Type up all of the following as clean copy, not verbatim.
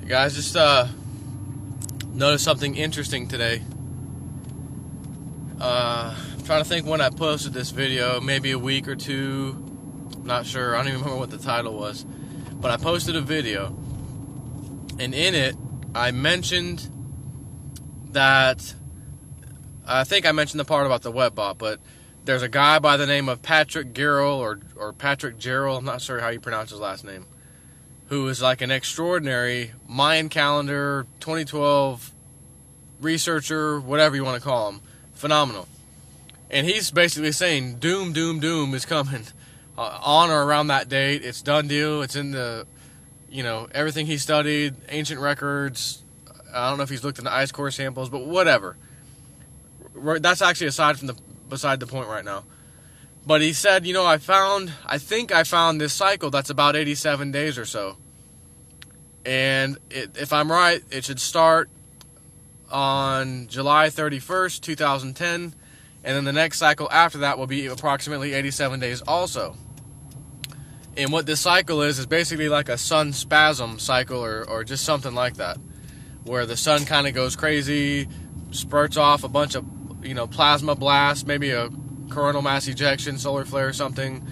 You guys, just noticed something interesting today. I'm trying to think when I posted this video, maybe a week or two, not sure, I don't even remember what the title was, but I posted a video, and in it, I mentioned that, I think I mentioned the part about the webbot, but there's a guy by the name of Patrick Gerald, or Patrick Gerald, I'm not sure how you pronounce his last name, who is like an extraordinary Mayan calendar, 2012 researcher, whatever you want to call him. Phenomenal. And he's basically saying doom, doom, doom is coming on or around that date. It's done deal. It's in the, everything he studied, ancient records. I don't know if he's looked into ice core samples, but whatever. That's actually beside the point right now. But he said, I think I found this cycle that's about 87 days or so. And if I'm right, it should start on July 31st, 2010. And then the next cycle after that will be approximately 87 days also. And what this cycle is basically like a sun spasm cycle or just something like that. Where the sun kind of goes crazy, spurts off a bunch of, plasma blasts, maybe a coronal mass ejection, solar flare or something,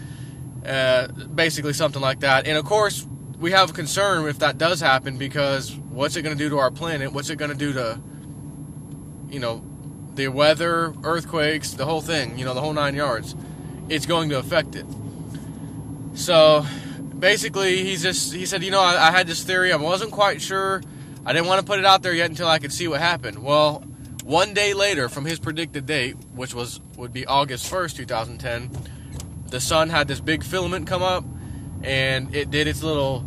basically something like that. And of course, we have a concern if that does happen, because what's it going to do to our planet? What's it going to do to, the weather, earthquakes, the whole thing, the whole 9 yards? It's going to affect it. So basically, he said, I had this theory. I wasn't quite sure. I didn't want to put it out there yet until I could see what happened. Well, one day later from his predicted date, which would be August 1st, 2010, the sun had this big filament come up, and it did its little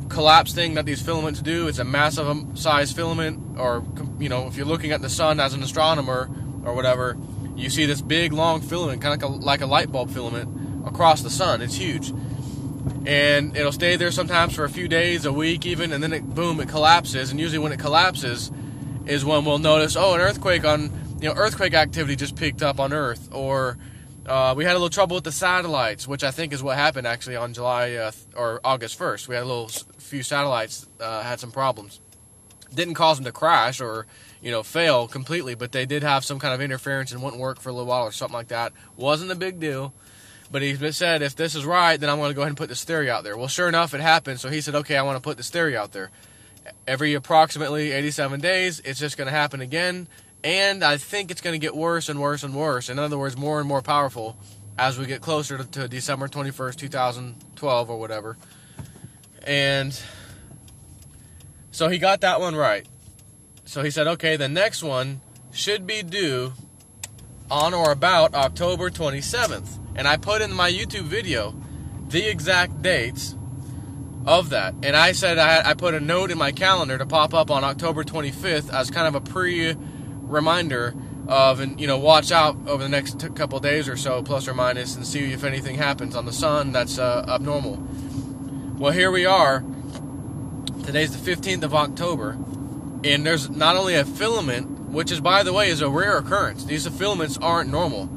collapse thing that these filaments do. It's a massive size filament, or, if you're looking at the sun as an astronomer or whatever, you see this big, long filament, kind of like a light bulb filament across the sun. It's huge. And it'll stay there sometimes for a few days, a week even, and then it collapses. And usually when it collapses is when we'll notice, an earthquake earthquake activity just picked up on Earth, or we had a little trouble with the satellites, which I think is what happened actually on August 1st. We had a few satellites had some problems. Didn't cause them to crash or fail completely, but they did have some kind of interference and wouldn't work for a little while or something like that. Wasn't a big deal. But he said, if this is right, then I'm going to go ahead and put this theory out there. Well, sure enough, it happened. So he said, okay, I want to put this theory out there. Every approximately 87 days, it's just going to happen again. And I think it's going to get worse and worse and worse. In other words, more and more powerful as we get closer to December 21st, 2012 or whatever. And so he got that one right. So he said, okay, the next one should be due on or about October 27th. And I put in my YouTube video the exact dates of that. And I said I put a note in my calendar to pop up on October 25th as kind of a pre-reminder of, watch out over the next couple of days or so, plus or minus, and see if anything happens on the sun that's abnormal. Well, here we are. Today's the 15th of October. And there's not only a filament, which is, by the way, is a rare occurrence. These filaments aren't normal.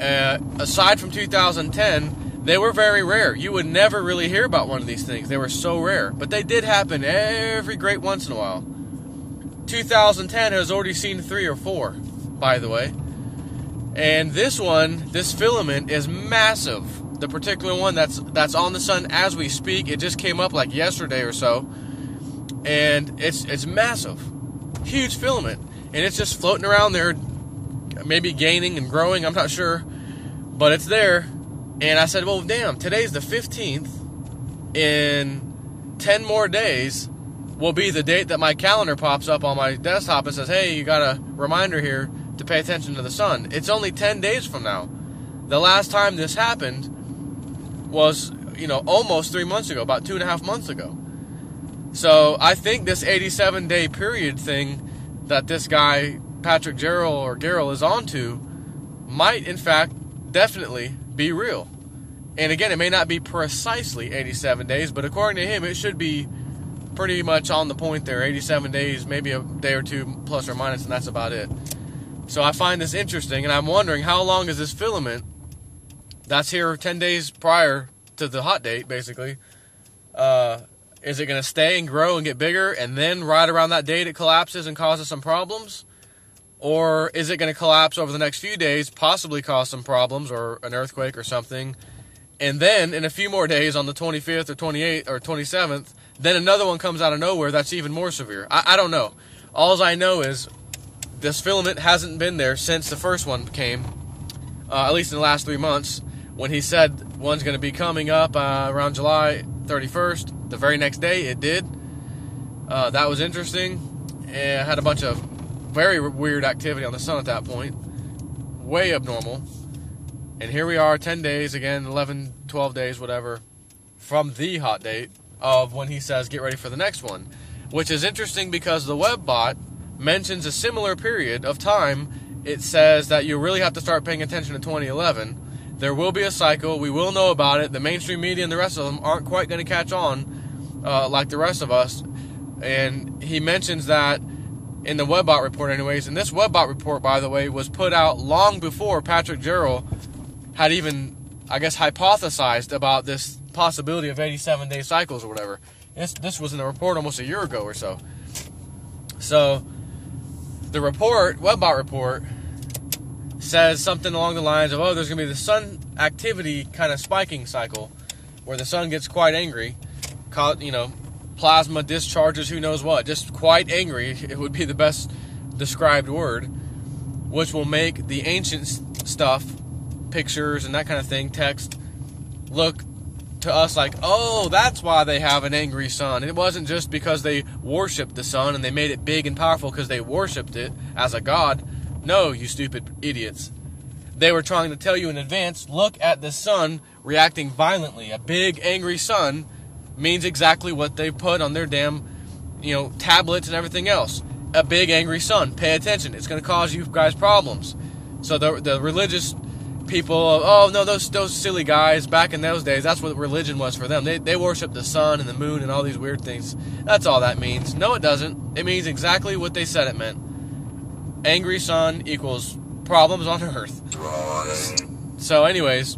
Aside from 2010, they were very rare. You would never really hear about one of these things. They were so rare. But they did happen every great once in a while. 2010 has already seen 3 or 4, by the way. And this filament is massive. The particular one that's on the sun as we speak, it just came up like yesterday or so. And it's massive. Huge filament. And it's just floating around there, maybe gaining and growing, I'm not sure. But it's there. And I said, well, damn, today's the 15th. In 10 more days will be the date that my calendar pops up on my desktop and says, hey, you got a reminder here to pay attention to the sun. It's only 10 days from now. The last time this happened was, almost 3 months ago, about 2.5 months ago. So I think this 87-day period thing that this guy, Patrick Gerald is onto, might, in fact, definitely be real. And again, it may not be precisely 87 days, but according to him, it should be pretty much on the point there. 87 days, maybe a day or two plus or minus, and that's about it. So I find this interesting, and I'm wondering, how long is this filament that's here 10 days prior to the hot date, basically, Is it going to stay and grow and get bigger, and then right around that date it collapses and causes some problems? Or is it going to collapse over the next few days, possibly cause some problems or an earthquake or something, and then in a few more days on the 25th or 28th or 27th, then another one comes out of nowhere that's even more severe? I don't know. All I know is this filament hasn't been there since the first one came, at least in the last 3 months, when he said one's going to be coming up around July 31st. The very next day it did. That was interesting. It had a bunch of very weird activity on the sun at that point. Way abnormal. And here we are 10 days, again, 11, 12 days, whatever, from the hot date of when he says get ready for the next one. Which is interesting because the web bot mentions a similar period of time. It says that you really have to start paying attention to 2011. There will be a cycle. We will know about it. The mainstream media and the rest of them aren't quite going to catch on like the rest of us. And he mentions that in the WebBot report anyways. And this WebBot report, by the way, was put out long before Patrick Jarrell had even, I guess, hypothesized about this possibility of 87-day cycles or whatever. This was in the report almost a year ago or so. So the report, WebBot report, says something along the lines of, oh, there's going to be the sun activity kind of spiking cycle where the sun gets quite angry, plasma discharges, who knows what, just quite angry, it would be the best described word, which will make the ancient stuff, pictures and that kind of thing, text, look to us like, oh, that's why they have an angry sun. It wasn't just because they worshipped the sun and they made it big and powerful because they worshipped it as a god. No, you stupid idiots. They were trying to tell you in advance, look at the sun reacting violently. A big angry sun means exactly what they put on their damn, tablets and everything else. A big angry sun. Pay attention. It's going to cause you guys problems. So the religious people, oh no, those silly guys back in those days, that's what religion was for them. They worship the sun and the moon and all these weird things. That's all that means. No, it doesn't. It means exactly what they said it meant. Angry sun equals problems on Earth. So anyways,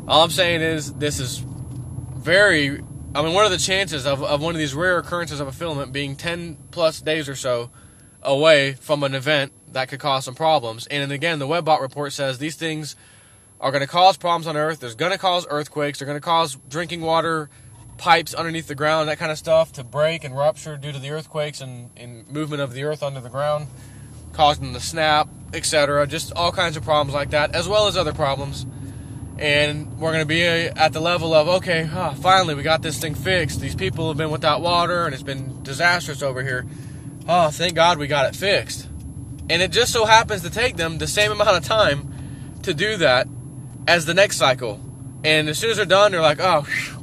all I'm saying is this is very, what are the chances of one of these rare occurrences of a filament being 10 plus days or so away from an event that could cause some problems? And again, the WebBot report says these things are going to cause problems on Earth. There's going to cause earthquakes. They're going to cause drinking water pipes underneath the ground, that kind of stuff, to break and rupture due to the earthquakes and movement of the Earth under the ground, causing them to snap, etc. Just all kinds of problems like that, as well as other problems. And we're going to be at the level of, okay, finally we got this thing fixed. These people have been without water and it's been disastrous over here. Oh, thank God we got it fixed. And it just so happens to take them the same amount of time to do that as the next cycle. And as soon as they're done, they're like, oh, whew,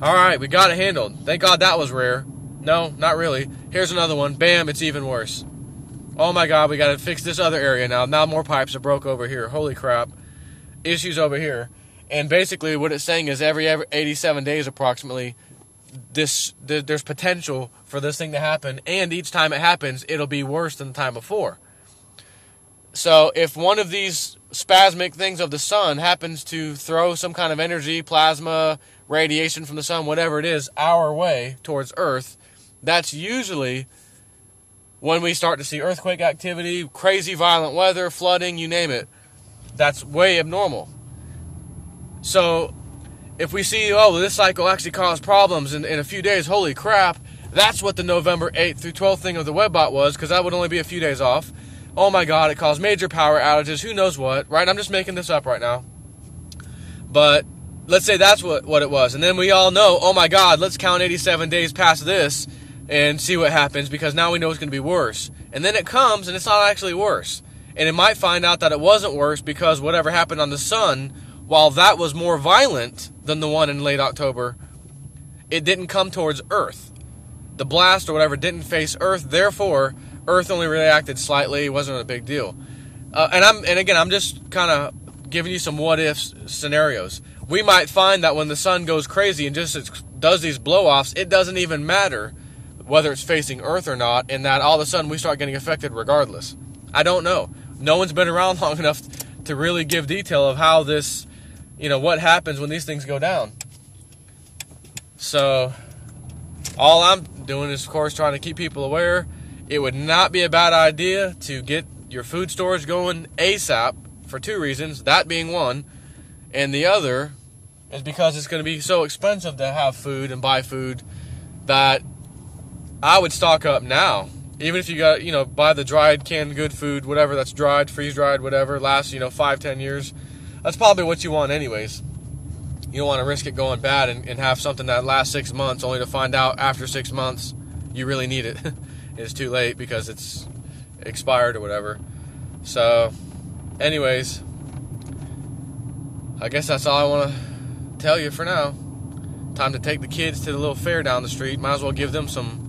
all right, we got it handled. Thank God that was rare. No, not really. Here's another one. Bam, it's even worse. Oh my God, we got to fix this other area now. Now more pipes are broke over here. Holy crap. Issues over here. And basically what it's saying is every 87 days approximately, there's potential for this thing to happen. And each time it happens, it'll be worse than the time before. So if one of these spasmic things of the sun happens to throw some kind of energy, plasma, radiation from the sun, whatever it is, our way towards Earth, that's usually when we start to see earthquake activity, crazy violent weather, flooding, you name it. That's way abnormal. So if we see, oh, this cycle actually caused problems in a few days, holy crap, that's what the November 8th through 12th thing of the WebBot was, because that would only be a few days off. Oh my God, it caused major power outages, who knows what, right? I'm just making this up right now. But let's say that's what it was. And then we all know, oh my God, let's count 87 days past this and see what happens, because now we know it's going to be worse. And then it comes and it's not actually worse. And it might find out that it wasn't worse because whatever happened on the sun, while that was more violent than the one in late October, it didn't come towards Earth. The blast or whatever didn't face Earth, therefore Earth only reacted slightly. It wasn't a big deal. And again, I'm just kind of giving you some what-if scenarios. We might find that when the sun goes crazy and just does these blow-offs, it doesn't even matter whether it's facing Earth or not, and that all of a sudden we start getting affected regardless. I don't know. No one's been around long enough to really give detail of how this, what happens when these things go down. So, All I'm doing is, of course, trying to keep people aware. It would not be a bad idea to get your food storage going ASAP for 2 reasons, that being one, and the other is because it's going to be so expensive to have food and buy food that I would stock up now. Even if you got, buy the dried canned good food, whatever that's dried, freeze-dried, whatever, lasts, 5-10 years. That's probably what you want anyways. You don't want to risk it going bad and have something that lasts 6 months only to find out after 6 months you really need it. It's too late because it's expired or whatever. So, anyways, I guess that's all I want to tell you for now. Time to take the kids to the little fair down the street. Might as well give them some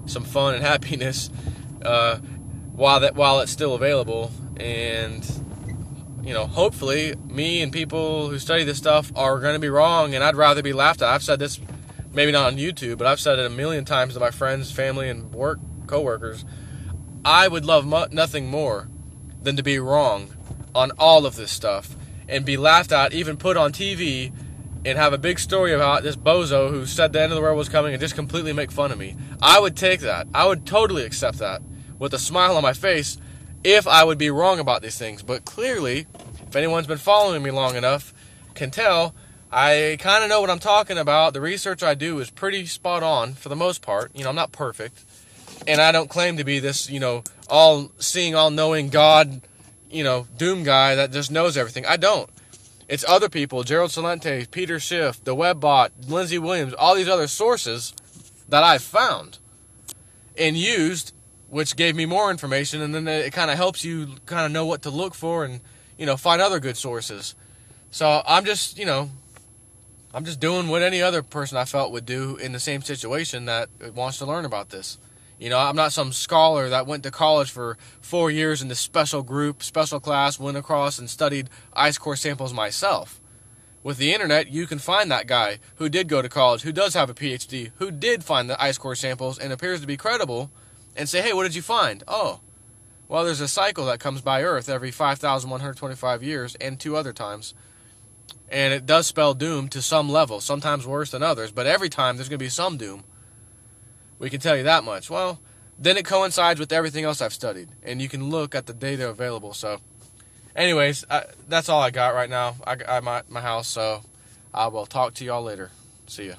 fun and happiness while it's still available. And hopefully me and people who study this stuff are going to be wrong, and I'd rather be laughed at. I've said this, maybe not on YouTube, but I've said it a million times to my friends, family, and work coworkers. I would love nothing more than to be wrong on all of this stuff and be laughed at, even put on TV, and have a big story about this bozo who said the end of the world was coming and just completely make fun of me. I would take that. I would totally accept that with a smile on my face if I would be wrong about these things. But clearly, if anyone's been following me long enough, can tell I kind of know what I'm talking about. The research I do is pretty spot on for the most part. I'm not perfect. And I don't claim to be this, all-seeing, all-knowing God, doom guy that just knows everything. I don't. It's other people, Gerald Celente, Peter Schiff, the Webbot, Lindsey Williams, all these other sources that I've found and used, which gave me more information, and then it kind of helps you kind of know what to look for and, find other good sources. So I'm just doing what any other person I felt would do in the same situation that wants to learn about this. I'm not some scholar that went to college for 4 years in this special group, special class, went across and studied ice core samples myself. With the internet, you can find that guy who did go to college, who does have a PhD, who did find the ice core samples and appears to be credible, and say, hey, what did you find? Oh, well, there's a cycle that comes by Earth every 5,125 years and 2 other times. And it does spell doom to some level, sometimes worse than others, but every time there's going to be some doom. We can tell you that much. Well, then it coincides with everything else I've studied, and you can look at the data available. So, anyways, that's all I got right now. I'm at my house, so I will talk to y'all later. See ya.